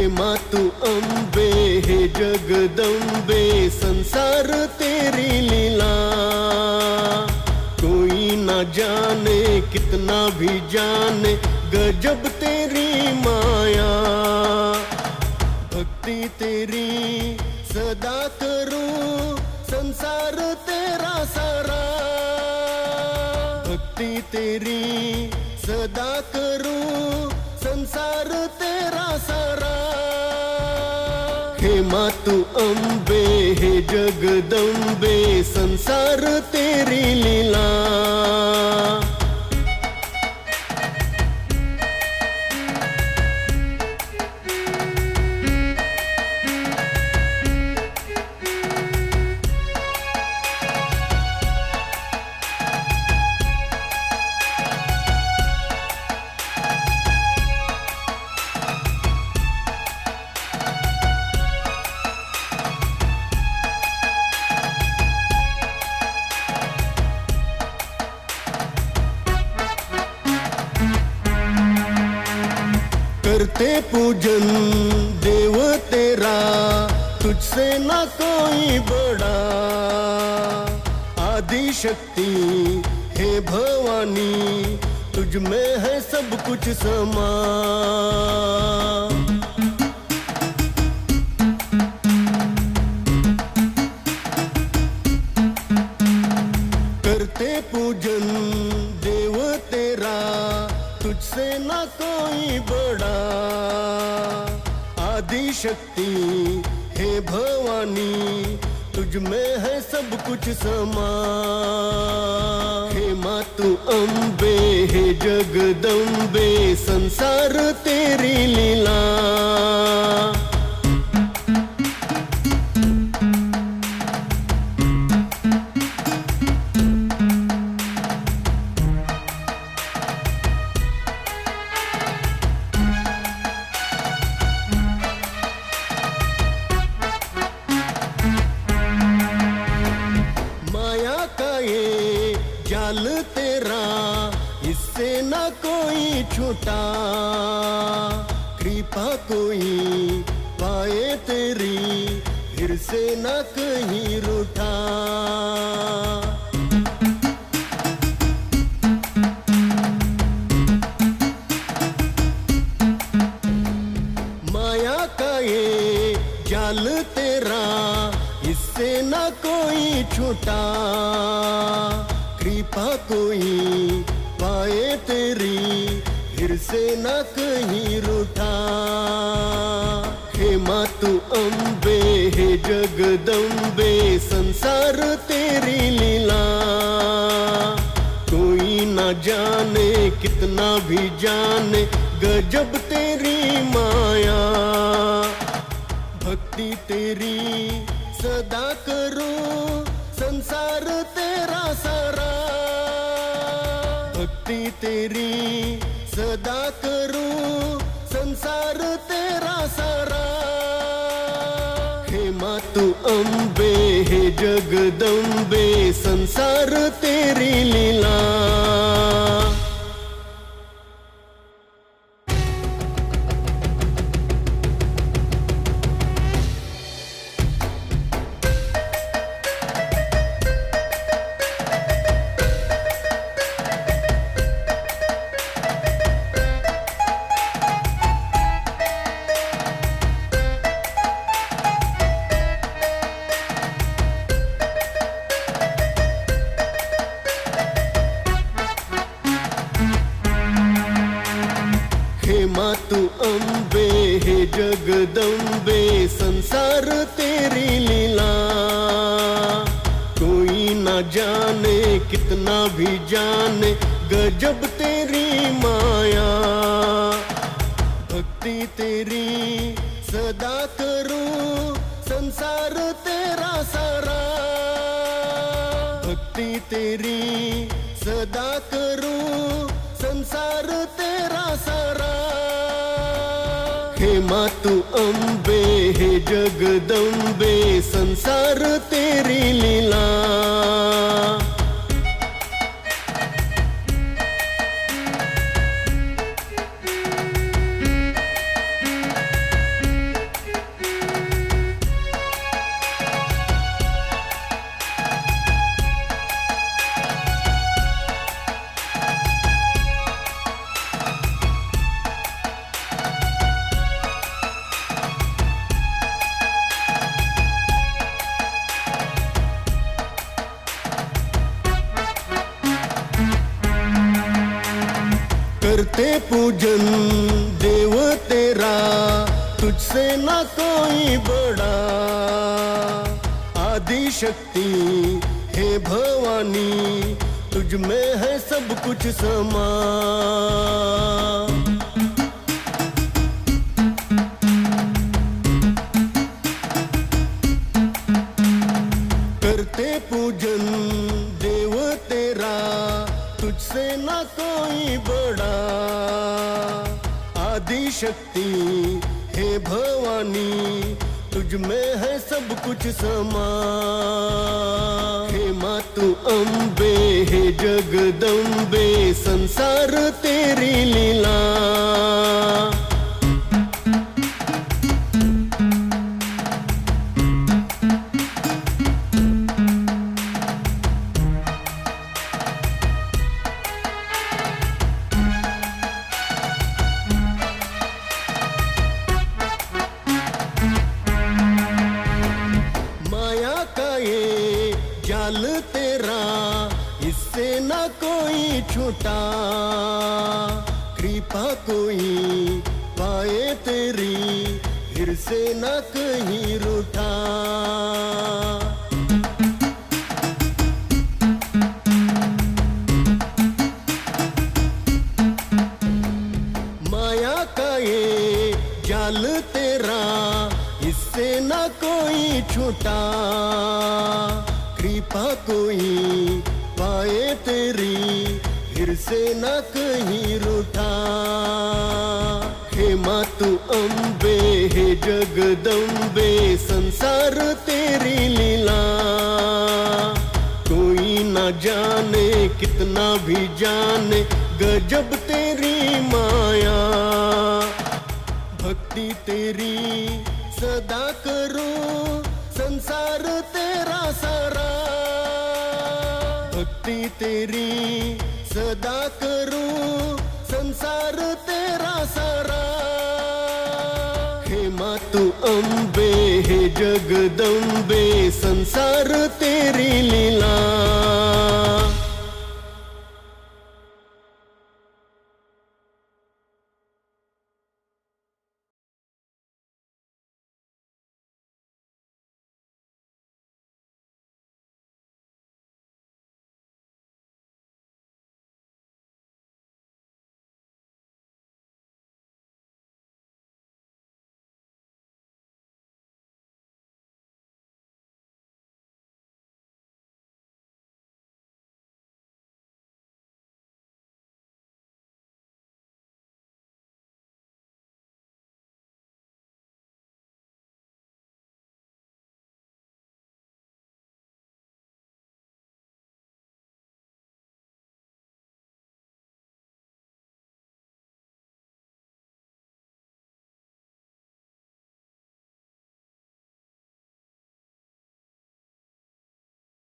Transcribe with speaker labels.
Speaker 1: माँ तू अम्बे हे जगदम्बे, संसार तेरी लीला कोई ना जाने, कितना भी जाने गजब तेरी माया। भक्ति तेरी सदा करूं, संसार तेरा सारा। भक्ति तेरी सदा करूं, संसार तेरा सारा। हे माँ तू अम्बे हे जगदम्बे, संसार तेरी लीला। करते पूजन देव तेरा, तुझसे ना कोई बड़ा। आदि शक्ति हे भवानी, तुझ में है सब कुछ समा। करते पूजन देव तेरा, तुझसे ना कोई बड़ा। आदि शक्ति हे भवानी, तुझ में है सब कुछ समा। हे माँ तू अम्बे हे जगदम्बे, संसार तेरी लीला। जाल तेरा इससे ना कोई छूटा। कृपा कोई पाए तेरी, फिर से ना कहीं रूठा। माया का ये जाल तेरा, इससे ना कोई छूटा। कृपा कोई पाए तेरी, फिर से ना कहीं रूठा। हे माँ तू अम्बे हे जगदम्बे, संसार तेरी लीला कोई ना जाने, कितना भी जाने गजब तेरी माया। भक्ति तेरी सदा करूं, संसार तेरा सारा। भक्ति तेरी सदा करूं, संसार तेरा सारा। हे माँ तू अम्बे हे जगदम्बे, संसार तेरी लीला। हे माँ तू अम्बे हे जगदम्बे, संसार तेरी लीला कोई ना जाने, कितना भी जाने गजब तेरी माया। भक्ति तेरी सदा करूं, संसार तेरा सारा। भक्ति तेरी सदा करूं, संसार तेरा सारा। हे माँ तू अम्बे हे जगदम्बे, संसार तेरी लीला। करते पूजन देव तेरा, तुझसे ना कोई बड़ा। आदि शक्ति हे भवानी, तुझ में है सब कुछ समा। करते पूजन देव तेरा, तुझसे ना कोई बड़ा। आदि शक्ति हे भवानी, तुझ में है सब कुछ समा। हे मातु अम्बे हे जगदम्बे, संसार तेरी लीला। जाल तेरा, इससे ना कोई छूटा। कृपा कोई पाए तेरी, फिर से ना कहीं रूठा। माया का ये जाल तेरा, इससे ना कोई छूटा। कृपा कोई पाए तेरी, फिर से ना कहीं रूठा। हे मातु अम्बे हे जगदम्बे, संसार तेरी लीला। कोई ना जाने कितना भी जाने, गजब तेरी माया। भक्ति तेरी सदा करो, संसार तेरा सारा। भक्ति तेरी सदा करूं, संसार तेरा सारा। हे मातु अम्बे हे जगदम्बे, संसार तेरी लीला।